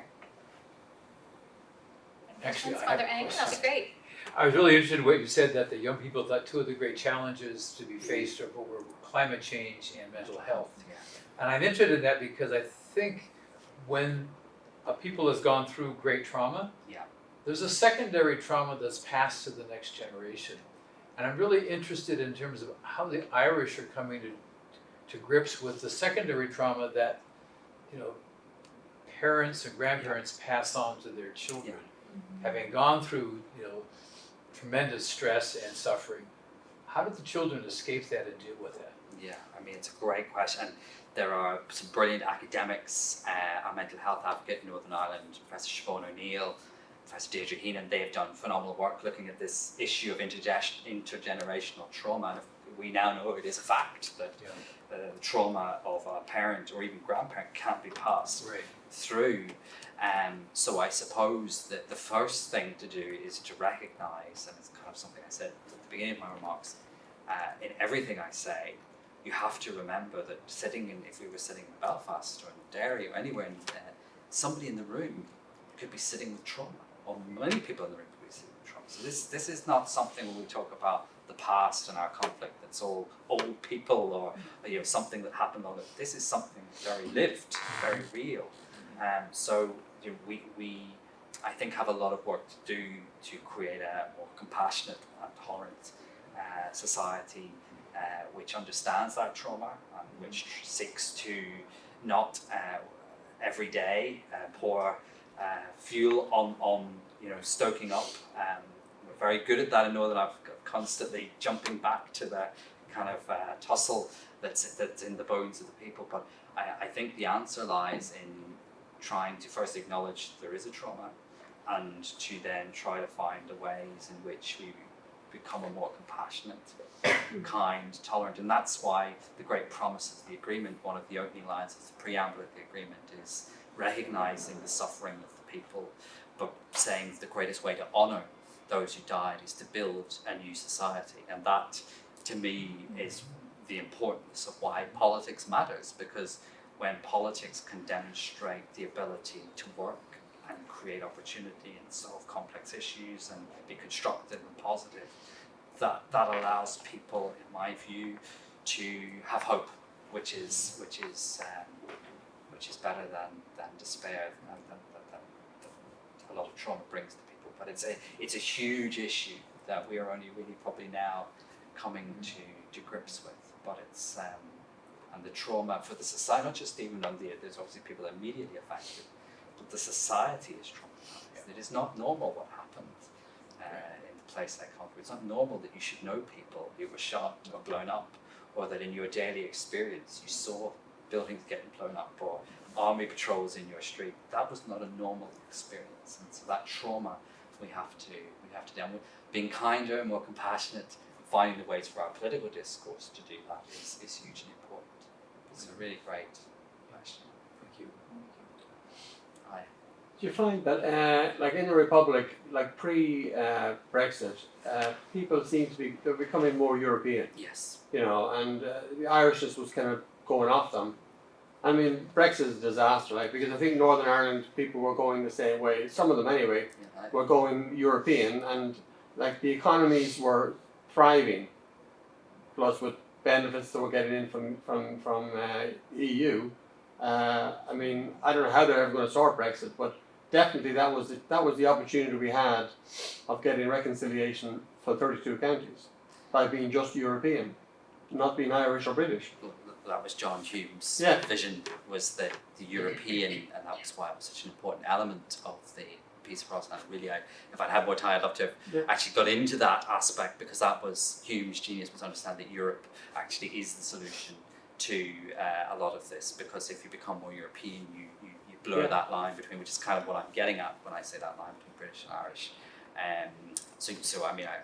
Actually, I have Father a Ang, question. that'd be great. I was really interested in what you said, that the young people thought two of the great challenges to be faced were climate change and mental health. Yeah. And I'm interested in that because I think when a people has gone through great trauma, Yeah. there's a secondary trauma that's passed to the next generation. And I'm really interested in terms of how the Irish are coming to grips with the secondary trauma that, you know, parents and grandparents pass on to their children. Having gone through, you know, tremendous stress and suffering, how did the children escape that and deal with that? Yeah, I mean, it's a great question. And there are some brilliant academics, our mental health advocate in Northern Ireland, Professor Siobhan O'Neill, Professor Deirdre Heenan. They have done phenomenal work looking at this issue of intergenerational trauma. And we now know it is a fact that the trauma of a parent or even grandparent can't be passed through. So I suppose that the first thing to do is to recognize, and it's kind of something I said at the beginning of my remarks, in everything I say, you have to remember that if we were sitting in Belfast or in Derry or anywhere, somebody in the room could be sitting with trauma, or many people in the room could be sitting with trauma. So this is not something when we talk about the past and our conflict that's all old people or something that happened on it. This is something very lived, very real. So we I think have a lot of work to do to create a more compassionate and tolerant society which understands that trauma and which seeks to not every day pour fuel on stoking up. We're very good at that in Northern Ireland, constantly jumping back to the kind of tussle that's in the bones of the people. But I think the answer lies in trying to first acknowledge there is a trauma, and to then try to find the ways in which we become a more compassionate, kind, tolerant. And that's why the great promise of the agreement, one of the opening lines of the preamble of the agreement, is recognizing the suffering of the people, but saying the greatest way to honor those who died is to build a new society. And that, to me, is the importance of why politics matters, because when politics can demonstrate the ability to work and create opportunity and solve complex issues and be constructive and positive, that allows people, in my view, to have hope, which is better than despair, than a lot of trauma brings to people. But it's a huge issue that we are only really probably now coming to grips with. But it's and the trauma for the society, not just even on there's obviously people immediately affected, but the society is traumatized. It is not normal what happened in a place like Concord. It's not normal that you should know people who were shot or blown up, or that in your daily experience you saw buildings getting blown up or army patrols in your street. That was not a normal experience, and so that trauma we have to deal with. Being kinder, more compassionate, finding the ways for our political discourse to do that is hugely important. It's a really great question. Thank you. Hi. Do you find that, like in the Republic, like pre-Brexit, people seem to be they're becoming more European, Yes. and the Irishness was kind of going off them. I mean, Brexit is a disaster, because I think Northern Ireland people were going the same way. Some of them, anyway, were going European, and like the economies were thriving, plus with benefits that were getting in from EU. I mean, I don't know how they're ever going to sort Brexit, but definitely that was the opportunity we had of getting reconciliation for 32 counties by being just European, not being Irish or British. That was John Hume's vision, was the European, and that was why it was such an important element of the peace process. And really, if I'd had more time, I'd love to have actually got into that aspect, because that was Hume's genius, was to understand that Europe actually is the solution to a lot of this, because if you become more European, you blur that line between, which is kind of what I'm getting at when I say that line between British and Irish. So I mean, I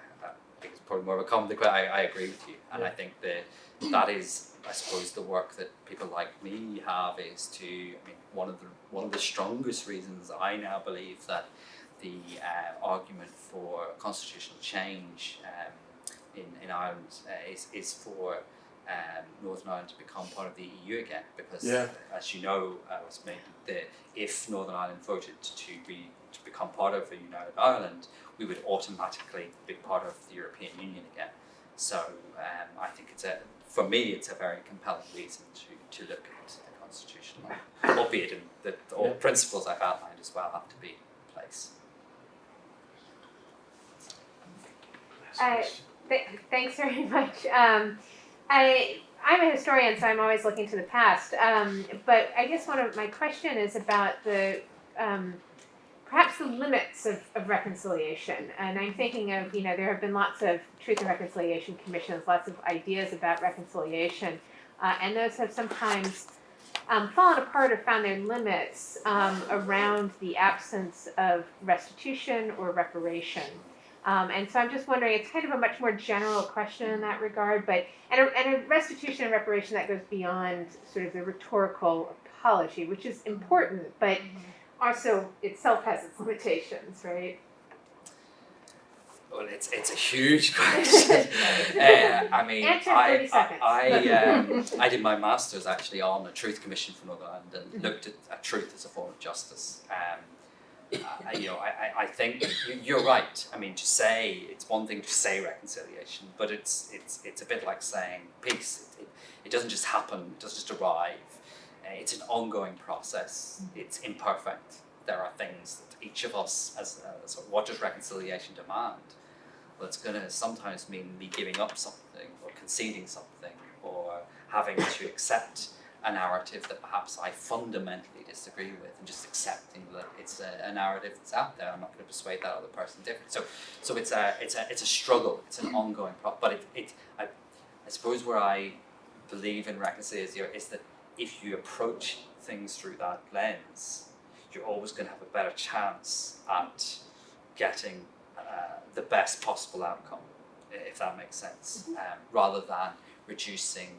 think it's probably more of a common thing. I agree with you, and I think that is, I suppose, the work that people like me have is to. I mean, one of the strongest reasons I now believe that the argument for constitutional change in Ireland is for Northern Ireland to become part of the EU again, because as you know, was made if Northern Ireland voted to become part of a united Ireland, we would automatically be part of the European Union again. So I think for me it's a very compelling reason to look at the constitution, albeit in that all the principles I've outlined as well have to be in place. Thanks very much. I'm a historian, so I'm always looking to the past. But I guess one of my question is about the perhaps the limits of reconciliation. And I'm thinking of, there have been lots of Truth and Reconciliation Commissions, lots of ideas about reconciliation, and those have sometimes fallen apart or found their limits around the absence of restitution or reparation. And so I'm just wondering, it's kind of a much more general question in that regard, but and a restitution and reparation that goes beyond sort of the rhetorical apology, which is important, but also itself has its limitations, right? Well, it's a huge question. I mean, Answer in 30 seconds. I did my master's actually on the Truth Commission for Northern Ireland and looked at truth as a form of justice. I think you're right. I mean, to say, it's one thing to say reconciliation, but it's a bit like saying peace. It doesn't just happen, it doesn't just arrive. It's an ongoing process. It's imperfect. There are things that each of us, as what does reconciliation demand? Well, it's going to sometimes mean me giving up something or conceding something or having to accept a narrative that perhaps I fundamentally disagree with, and just accepting that it's a narrative that's out there. I'm not going to persuade that other person different. So it's a struggle. It's an ongoing problem. But I suppose where I believe in reconciliation is that if you approach things through that lens, you're always going to have a better chance at getting the best possible outcome, if that makes sense, rather than reducing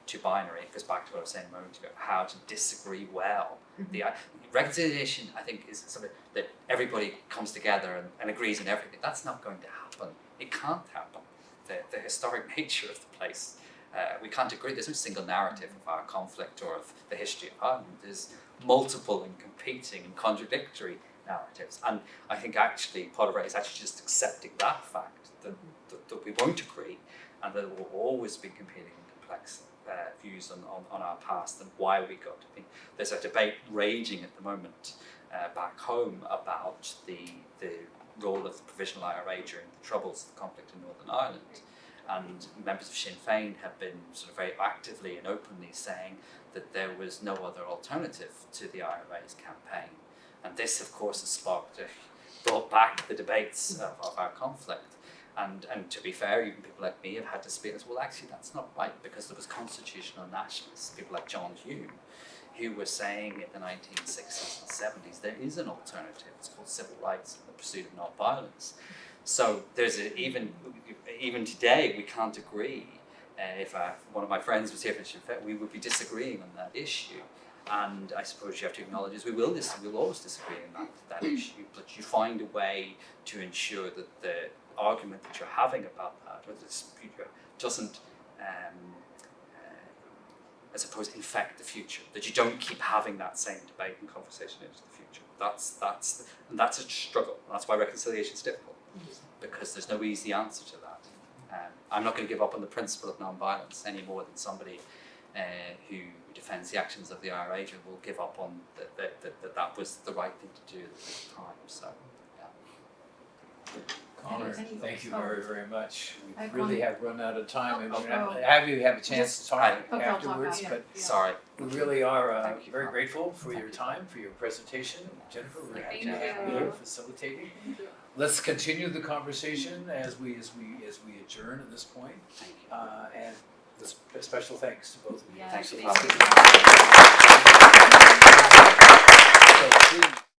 to binary. It goes back to what I was saying a moment ago, how to disagree well. The reconciliation, I think, is something that everybody comes together and agrees on everything. That's not going to happen. It can't happen. The historic nature of the place, we can't agree. There's no single narrative of our conflict or of the history of Ireland. There's multiple and competing and contradictory narratives. And I think actually part of it is actually just accepting that fact, that we won't agree, and that there will always be competing and complex views on our past and why we got to be. There's a debate raging at the moment back home about the role of the Provisional IRA during the Troubles, the conflict in Northern Ireland. And members of Sinn Féin have been sort of very actively and openly saying that there was no other alternative to the IRA's campaign. And this, of course, has brought back the debates of our conflict. And to be fair, even people like me have had to speak as well. Actually, that's not right, because there was constitutional nationalists, people like John Hume, who were saying in the 1960s and 70s there is an alternative. It's called civil rights and the pursuit of non-violence. So there's even today we can't agree. If one of my friends was here from Sinn Féin, we would be disagreeing on that issue. And I suppose you have to acknowledge is we'll always disagree on that issue, but you find a way to ensure that the argument that you're having about that, or the dispute, doesn't, I suppose, infect the future. That you don't keep having that same debate and conversation into the future. That's a struggle. And that's why reconciliation is difficult, because there's no easy answer to that. I'm not going to give up on the principle of non-violence any more than somebody who defends the actions of the IRA will give up on that was the right thing to do at the time. So, yeah. Conor, thank you very, very much. We Hi, really Conor. have run out of time, and we're Oh. gonna have you have a chance to talk Okay, I'll talk afterwards, about it. but Sorry. we really are Thank you, very Conor. grateful for your time, for your presentation. Jennifer, we're happy to Thank have you you. here facilitating. Let's continue the conversation as we adjourn at this point. Thank you. And special thanks to both of you. Yeah, Thanks for thank having me. So please.